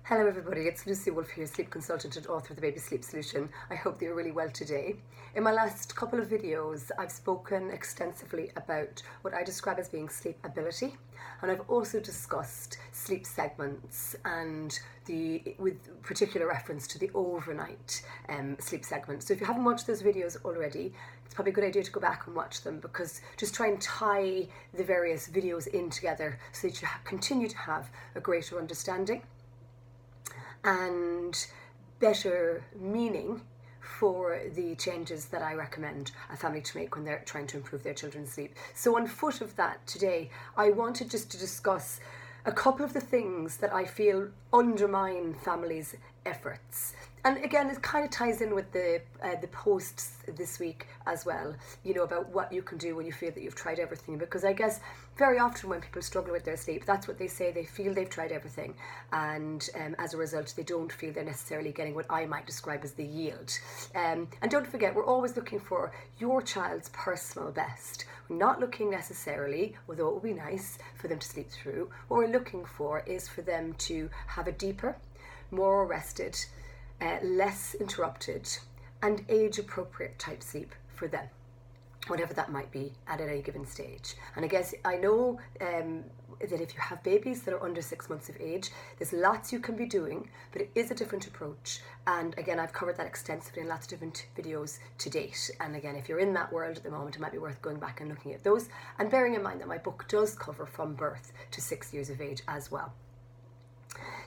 Hello everybody, it's Lucy Wolfe here, sleep consultant and author of The Baby Sleep Solution. I hope that you're really well today. In my last couple of videos, I've spoken extensively about what I describe as being sleep ability, and I've also discussed sleep segments and with particular reference to the overnight sleep segment. So if you haven't watched those videos already, it's probably a good idea to go back and watch them, because just try and tie the various videos in together so that you continue to have a greater understanding and better meaning for the changes that I recommend a family to make when they're trying to improve their children's sleep. So on foot of that today, I wanted just to discuss a couple of the things that I feel undermine families' efforts. And again, it kind of ties in with the posts this week as well, you know, about what you can do when you feel that you've tried everything. Because I guess very often when people struggle with their sleep, that's what they say. They feel they've tried everything, and as a result, they don't feel they're necessarily getting what I might describe as the yield. And don't forget, we're always looking for your child's personal best. We're not looking necessarily, although it would be nice for them to sleep through, what we're looking for is for them to have a deeper, more rested, less interrupted and age-appropriate type sleep for them, whatever that might be at any given stage. And I guess I know that if you have babies that are under 6 months of age, there's lots you can be doing, but it is a different approach. And again, I've covered that extensively in lots of different videos to date. And again, if you're in that world at the moment, it might be worth going back and looking at those, and bearing in mind that my book does cover from birth to 6 years of age as well.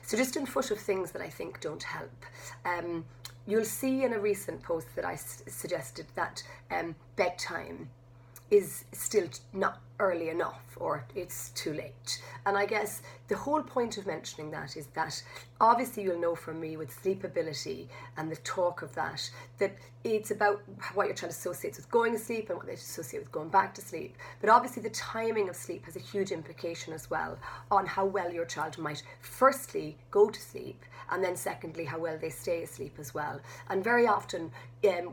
So just in foot of things that I think don't help, you'll see in a recent post that I suggested that bedtime is still not early enough, or it's too late. And I guess the whole point of mentioning that is that obviously you'll know from me with sleep ability and the talk of that it's about what your child associates with going to sleep and what they associate with going back to sleep. But obviously the timing of sleep has a huge implication as well on how well your child might firstly go to sleep, and then secondly how well they stay asleep as well. And very often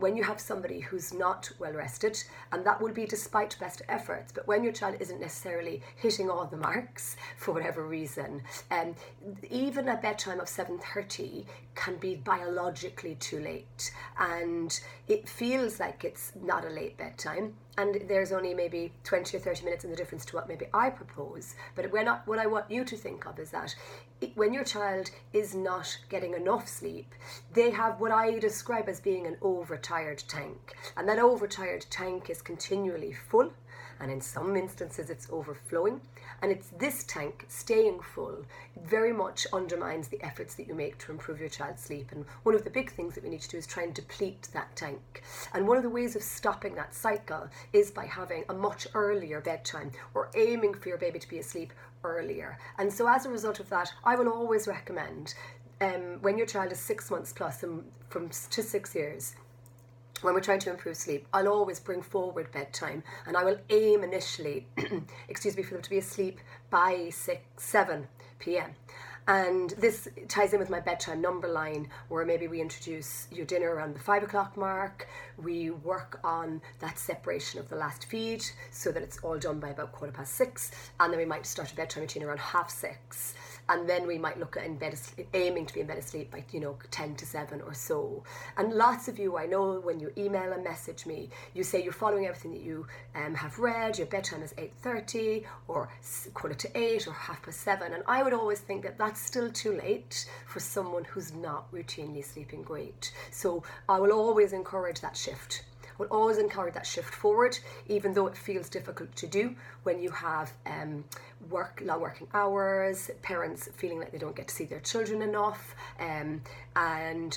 when you have somebody who's not well rested, and that will be despite best efforts, but when your child isn't necessarily hitting all the marks for whatever reason, even a bedtime of 7:30 can be biologically too late, and it feels like it's not a late bedtime, and there's only maybe 20 or 30 minutes in the difference to what maybe I propose. But what I want you to think of is that when your child is not getting enough sleep, they have what I describe as being an overtired tank, and that overtired tank is continually full, and in some instances it's overflowing, and it's this tank staying full very much undermines the efforts that you make to improve your child's sleep. And one of the big things that we need to do is try and deplete that tank, and one of the ways of stopping that cycle is by having a much earlier bedtime, or aiming for your baby to be asleep earlier. And so as a result of that, I will always recommend when your child is 6 months plus and to 6 years, when we're trying to improve sleep, I'll always bring forward bedtime, and I will aim initially for them to be asleep by 7 p.m. And this ties in with my bedtime number line, where maybe we introduce your dinner around the 5 o'clock mark. We work on that separation of the last feed so that it's all done by about 6:15, and then we might start a bedtime routine around 6:30. And then we might look at aiming to be in bed asleep by 10 to 7 or so. And lots of you, I know, when you email and message me, you say you're following everything that you have read, your bedtime is 8:30 or 7:45 or 7:30. And I would always think that that's still too late for someone who's not routinely sleeping great. So I will always encourage that shift. Will always encourage that shift forward, even though it feels difficult to do when you have long working hours, parents feeling like they don't get to see their children enough, and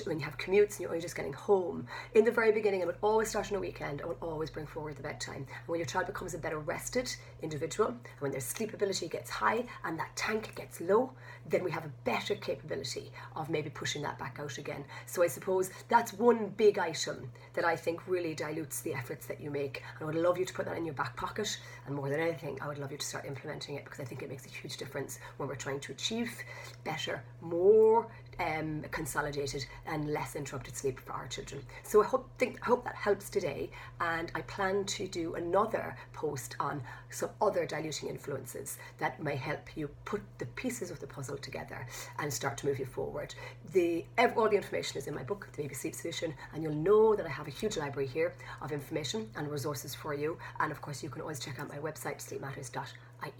when you have commutes and you're only just getting home. In the very beginning, I would always start on a weekend. I would always bring forward the bedtime. And when your child becomes a better rested individual, and when their sleep ability gets high and that tank gets low, then we have a better capability of maybe pushing that back out again. So I suppose that's one big item that I think really dilutes the efforts that you make. And I would love you to put that in your back pocket, and more than anything, I would love you to start implementing it, because because I think it makes a huge difference when we're trying to achieve better, more consolidated and less interrupted sleep for our children. So I hope that helps today, and I plan to do another post on some other diluting influences that may help you put the pieces of the puzzle together and start to move you forward. All the information is in my book, The Baby Sleep Solution, and you'll know that I have a huge library here of information and resources for you. And of course, you can always check out my website, sleepmatters.ie.